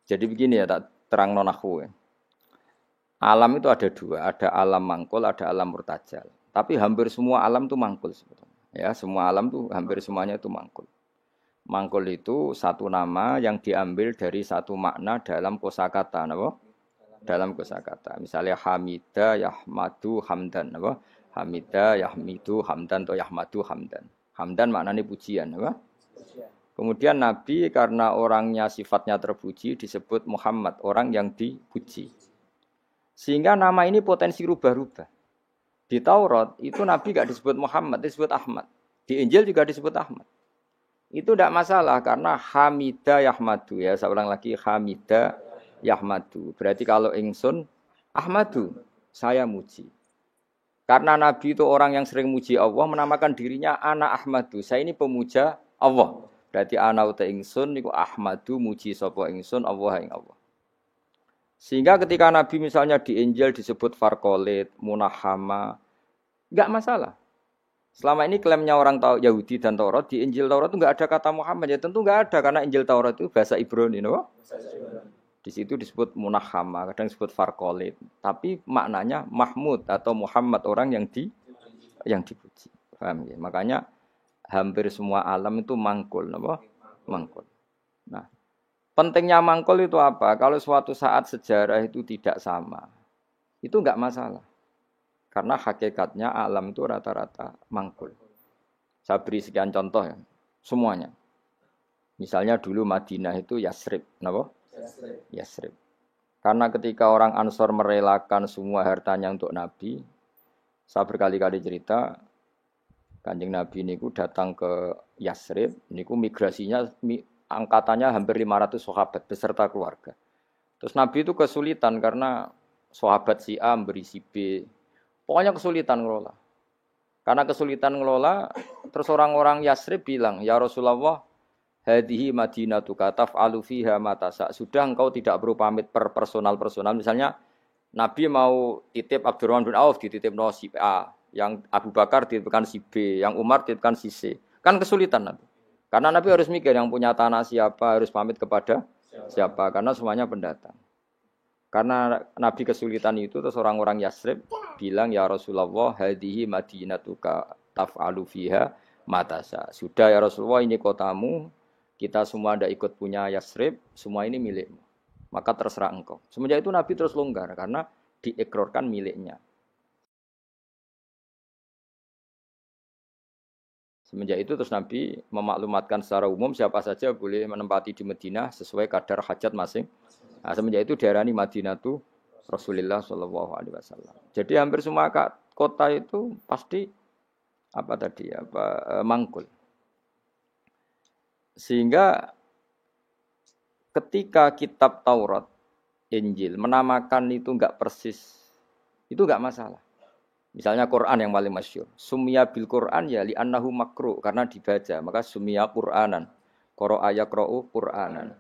Jadi begini ya, tak terang nonahku ya. Alam itu ada dua, ada alam mangkul, ada alam murtajal. Tapi hampir semua alam itu mangkul sebetulnya. Ya, semua alam tuh hampir semuanya itu mangkul. Mangkul itu satu nama yang diambil dari satu makna dalam kosakata, napa? Dalam kosakata. Misalnya Hamida, Yahmadu, Hamdan, napa? Hamida, Yahmidu, Hamdan atau Yahmadu, Hamdan. Hamdan maknanya pujian, napa? Kemudian Nabi karena orangnya sifatnya terpuji disebut Muhammad, orang yang dipuji. Sehingga nama ini potensi rubah-rubah. Di Taurat itu Nabi gak disebut Muhammad, disebut Ahmad. Di Injil juga disebut Ahmad. Itu tidak masalah karena Hamida Yahmadu ya. Saya ulang lagi Hamida Yahmadu. Berarti kalau ingsun Ahmadu, saya muji. Karena Nabi itu orang yang sering muji Allah, menamakan dirinya Ana Ahmadu. Saya ini pemuja Allah. Berarti ana uta ingsun niku Ahmadu muji sapa ingsun Allah ing Allah. Sehingga ketika Nabi misalnya di Injil disebut Farqolit, Munahama, enggak masalah. Selama ini klaimnya orang Yahudi dan Taurat, di Injil Taurat itu enggak ada kata Muhammad. Ya tentu enggak ada karena Injil Taurat itu bahasa Ibrani, no? Di situ disebut Munahama, kadang disebut Farqolit. Tapi maknanya Mahmud atau Muhammad orang yang dipuji. Paham ya? Makanya hampir semua alam itu mangkul, no? Mangkul. Nah, pentingnya mangkul itu apa? Kalau suatu saat sejarah itu tidak sama, itu enggak masalah. Karena hakikatnya alam itu rata-rata mangkul. Saya beri sekian contoh ya, semuanya. Misalnya dulu Madinah itu Yasrib, kenapa? Yasrib. Karena ketika orang Ansor merelakan semua hartanya untuk Nabi, saya berkali-kali cerita, Kanjeng Nabi niku datang ke Yasrib, niku migrasinya angkatannya hampir 500 sahabat beserta keluarga. Terus Nabi itu kesulitan karena sahabat si A memberi si B. Pokoknya kesulitan ngelola. Karena kesulitan ngelola, terus orang-orang Yasrib bilang, "Ya Rasulullah, hadhihi madinatuka taf'alu fiha ma tasa." Sudah engkau tidak perlu pamit per personal. Misalnya Nabi mau titip Abdurrahman bin Auf dititip si A, yang Abu Bakar dititipkan si B, yang Umar dititipkan si C. Kan kesulitan Nabi. Karena Nabi harus mikir yang punya tanah siapa, harus pamit kepada siapa, karena semuanya pendatang. Karena Nabi kesulitan itu, terus orang-orang Yasrib bilang, "Ya Rasulullah, hadhihi madinatuka taf'alu fiha matasa." Sudah ya Rasulullah, ini kotamu, kita semua ada ikut punya Yasrib, semua ini milikmu. Maka terserah engkau. Semenjak itu Nabi terus longgar, karena diikrarkan miliknya. Semenjak itu terus Nabi memaklumatkan secara umum siapa saja boleh menempati di Madinah sesuai kadar hajat masing. Nah, semenjak itu diarani Madinatu Rasulullah Shallallahu Alaihi Wasallam. Jadi hampir semua kota itu pasti mangkul. Sehingga ketika kitab Taurat, Injil menamakan itu enggak persis, itu enggak masalah. Misalnya Quran yang paling masyhur, sumya bil Quran ya li annahu makru karena dibaca, maka sumya Quranan. Qara'a yaqra'u Quranan.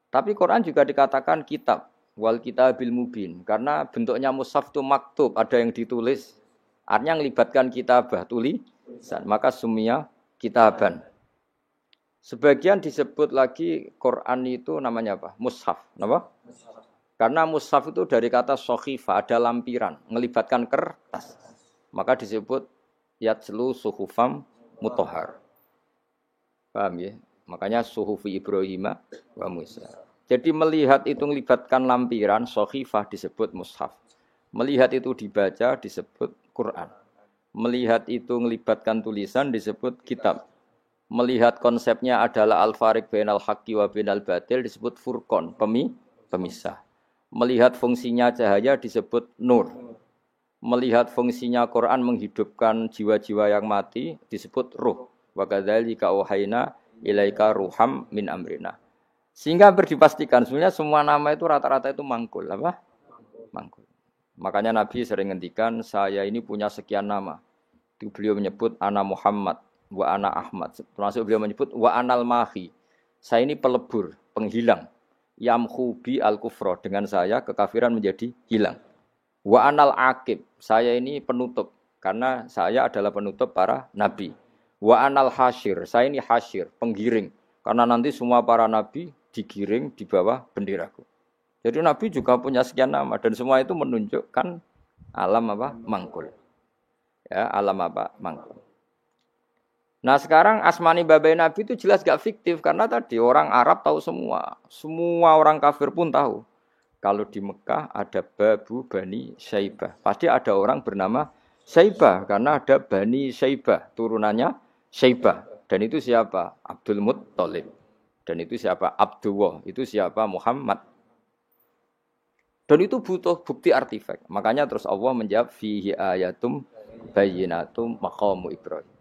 Tapi Quran juga dikatakan kitab, wal kitabil mubin karena bentuknya mushaf itu maktub, ada yang ditulis. Artinya melibatkan kitabah, tulisan, maka sumya kitaban. Sebagian disebut lagi Quran itu namanya apa? Mushaf, apa? Karena mushaf itu dari kata sokhifah, ada lampiran, melibatkan kertas. Maka disebut yatslu suhufam mutahhar. Paham ya? Makanya suhufi Ibrahim wa Musa. Jadi melihat itu melibatkan lampiran, sokhifah disebut mushaf. Melihat itu dibaca disebut Quran. Melihat itu melibatkan tulisan disebut kitab. Melihat konsepnya adalah al-fariq bainal haqqi wa bainal batil disebut furqan, pemisah. Melihat fungsinya cahaya disebut nur. Melihat fungsinya Quran menghidupkan jiwa-jiwa yang mati disebut ruh. Wa kadzalika auhayna ilaika ruham min amrina. Sehingga berdipastikan sebenarnya semua nama itu rata-rata itu mangkul, apa? Mangkul. Makanya Nabi sering ngendikan saya ini punya sekian nama. Itu beliau menyebut ana Muhammad wa ana Ahmad. Termasuk beliau menyebut wa anal mahi. Saya ini pelebur, penghilang. Yamhu bi al-kufra, dengan saya kekafiran menjadi hilang. Wa anal aqib, saya ini penutup karena saya adalah penutup para nabi. Wa anal hasyir, saya ini hasyir, penggiring. Karena nanti semua para nabi digiring di bawah benderaku. Jadi Nabi juga punya sekian nama dan semua itu menunjukkan alam apa? Mangkul. Ya, alam apa? Mangkul. Nah sekarang asmani babai Nabi itu jelas gak fiktif karena tadi orang Arab tahu semua, semua orang kafir pun tahu. Kalau di Mekah ada Babu Bani Syaibah, pasti ada orang bernama Syaibah karena ada Bani Syaibah, turunannya Syaibah. Dan itu siapa? Abdul Muttalib. Dan itu siapa? Abdullah. Itu siapa? Muhammad. Dan itu butuh bukti artefak. Makanya terus Allah menjawab fihi ayatum bayyinatum maqamu Ibrahim.